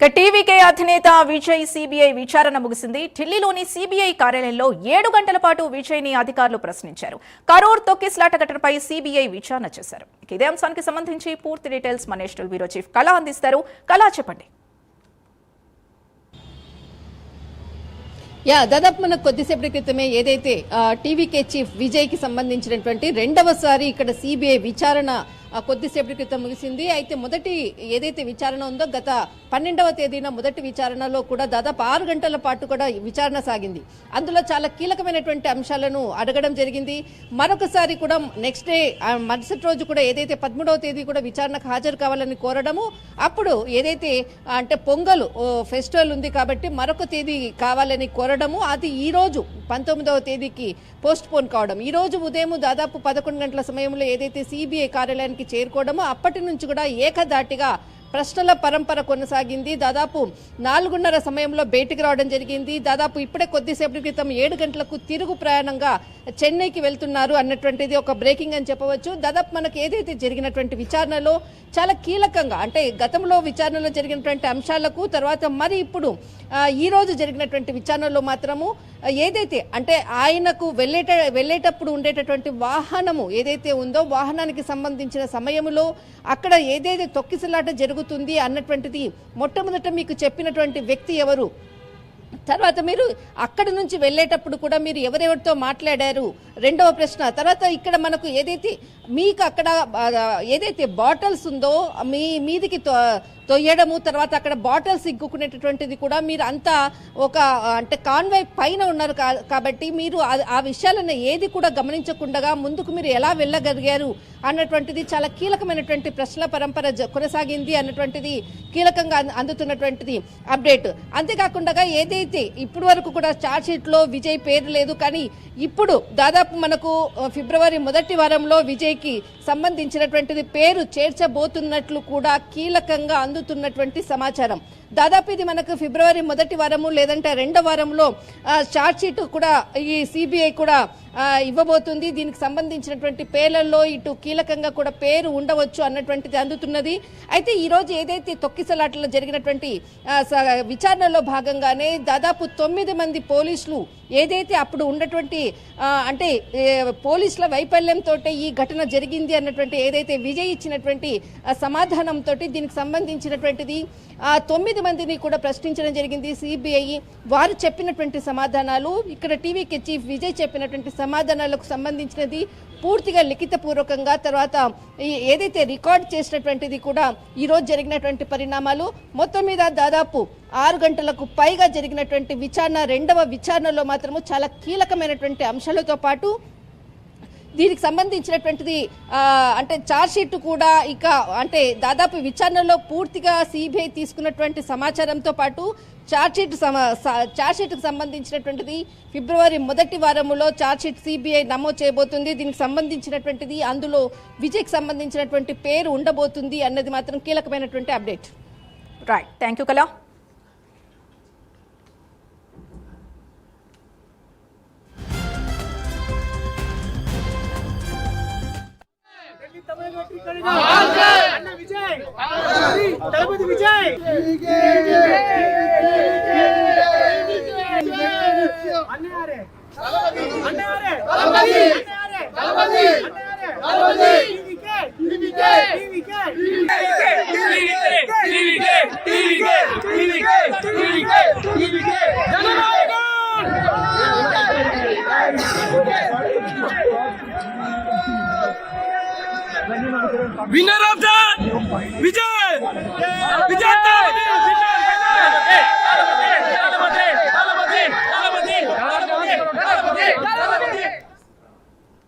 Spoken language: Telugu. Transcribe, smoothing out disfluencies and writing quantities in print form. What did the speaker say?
టీవీకే అధినేత విజయ్ సిబిఐ విచారణ ముగిసింది. ఢిల్లీలోని సిబిఐ కార్యాలయంలో 7 గంటల పాటు విజయ్ని అధికారులు ప్రశ్నించారు. కరూర్ తొక్కిస్లాట ఘటనపై సిబిఐ విచారణ చేశారు. ఇదే అంశానికి సంబంధించి పూర్తి డీటెయిల్స్ మన నేషనల్ బ్యూరో చీఫ్ కళ అందిస్తారు. కళ, చెప్పండి. దాదాపు మనకు కొద్దిసేపటి క్రితమే ఏదైతే టీవీకే చీఫ్ విజయ్ కి సంబంధించినటువంటి రెండవసారి ఇక్కడ సిబిఐ విచారణ కొద్దిసేపటి క్రితం ముగిసింది. అయితే మొదటి ఏదైతే విచారణ ఉందో గత 12వ తేదీన మొదటి విచారణలో కూడా దాదాపు 6 గంటల పాటు కూడా విచారణ సాగింది. అందులో చాలా కీలకమైనటువంటి అంశాలను అడగడం జరిగింది. మరొకసారి కూడా నెక్స్ట్ డే మరుసటి రోజు కూడా ఏదైతే 13వ తేదీ కూడా విచారణకు హాజరు కావాలని కోరడము, అప్పుడు ఏదైతే అంటే పొంగల్ ఫెస్టివల్ ఉంది కాబట్టి మరొక తేదీ కావాలని కోరడము, అది ఈ రోజు 19వ తేదీకి పోస్ట్ పోన్ కావడం, ఈ రోజు ఉదయం దాదాపు 11 గంటల సమయంలో ఏదైతే సిబిఐ కార్యాలయానికి చేరుకోవడము, అప్పటి నుంచి కూడా ఏకధాటిగా ప్రశ్నల పరంపర కొనసాగింది. దాదాపు 4:30 సమయంలో బయటికి రావడం జరిగింది. దాదాపు ఇప్పుడే కొద్దిసేపటి క్రితం 7 గంటలకు తిరుగు ప్రయాణంగా చెన్నైకి వెళ్తున్నారు అన్నటువంటిది ఒక బ్రేకింగ్ అని చెప్పవచ్చు. దాదాపు మనకు ఏదైతే జరిగినటువంటి విచారణలో చాలా కీలకంగా అంటే గతంలో విచారణలో జరిగినటువంటి అంశాలకు తర్వాత మరి ఇప్పుడు ఈ రోజు జరిగినటువంటి విచారణలో మాత్రము ఏదైతే అంటే ఆయనకు వెళ్ళేటప్పుడు ఉండేటటువంటి వాహనము ఏదైతే ఉందో వాహనానికి సంబంధించిన సమయంలో అక్కడ ఏదైతే తొక్కిసలాట జరుగుతుంది అన్నటువంటిది మొట్టమొదట మీకు చెప్పినటువంటి వ్యక్తి ఎవరు, తర్వాత మీరు అక్కడి నుంచి వెళ్ళేటప్పుడు కూడా మీరు ఎవరెవరితో మాట్లాడారు, రెండవ ప్రశ్న. తర్వాత ఇక్కడ మనకు ఏదైతే మీకు అక్కడ ఏదైతే బాటిల్స్ ఉందో మీదికి తొయ్యడము, తర్వాత అక్కడ బాటిల్స్ ఇగ్గుకునేటటువంటిది కూడా మీరు అంతా ఒక అంటే కాన్వాయ్ పైన ఉన్నారు కాబట్టి మీరు ఆ విషయాలను ఏది కూడా గమనించకుండా ముందుకు మీరు ఎలా వెళ్ళగలిగారు అన్నటువంటిది చాలా కీలకమైనటువంటి ప్రశ్నల పరంపర కొనసాగింది అన్నటువంటిది కీలకంగా అందుతున్నటువంటిది అప్డేట్. అంతేకాకుండా ఏదైతే ఇప్పటి వరకు కూడా ఛార్జ్ షీట్ లో విజయ్ పేరు లేదు, కానీ ఇప్పుడు దాదాపు మనకు ఫిబ్రవరి మొదటి వారంలో విజయ్ కి సంబంధించినటువంటిది పేరు చేర్చబోతున్నట్లు కూడా కీలకంగా అందుతున్నటువంటి సమాచారం. దాదాపు ఇది మనకు ఫిబ్రవరి మొదటి వారము లేదంటే 2వ వారంలో ఛార్జ్ షీట్ కూడా ఈ సిబిఐ కూడా ఇవ్వబోతుంది. దీనికి సంబంధించినటువంటి పేర్లలో ఇటు కీలకంగా కూడా పేరు ఉండవచ్చు అన్నటువంటిది అందుతున్నది. అయితే ఈ రోజు ఏదైతే తొక్కిసలాటలో జరిగినటువంటి విచారణలో భాగంగానే దాదాపు 9 మంది పోలీసులు ఏదైతే అప్పుడు ఉన్నటువంటి అంటే పోలీసుల వైఫల్యంతో ఈ ఘటన జరిగింది అన్నటువంటి ఏదైతే విజయ్ ఇచ్చినటువంటి సమాధానంతో దీనికి సంబంధించినటువంటిది 9 మందిని కూడా ప్రశ్నించడం జరిగింది సిబిఐ. వారు చెప్పినటువంటి సమాధానాలు ఇక్కడ టీవీకే చీఫ్ విజయ్ చెప్పినటువంటి సమాధానాలకు సంబంధించినది పూర్తిగా లిఖితపూర్వకంగా తర్వాత ఏదైతే రికార్డ్ చేసినటువంటిది కూడా ఈ రోజు జరిగినటువంటి పరిణామాలు. మొత్తం మీద దాదాపు 6 గంటలకు పైగా జరిగినటువంటి విచారణ, రెండవ విచారణలో మాత్రము చాలా కీలకమైనటువంటి అంశాలతో పాటు దీనికి సంబంధించినటువంటిది అంటే ఛార్జ్ షీట్ కూడా ఇక అంటే దాదాపు విచారణలో పూర్తిగా సిబిఐ తీసుకున్నటువంటి సమాచారంతో పాటు ఛార్జ్ షీట్కు సంబంధించినటువంటిది ఫిబ్రవరి మొదటి వారంలో ఛార్జ్ షీట్ సిబిఐ నమోదు చేయబోతుంది. దీనికి సంబంధించినటువంటిది అందులో విజయ్కి సంబంధించినటువంటి పేరు ఉండబోతుంది అన్నది మాత్రం కీలకమైనటువంటి అప్డేట్. రైట్, థ్యాంక్ యూ కళ. Winner of the Vijay! Vijay!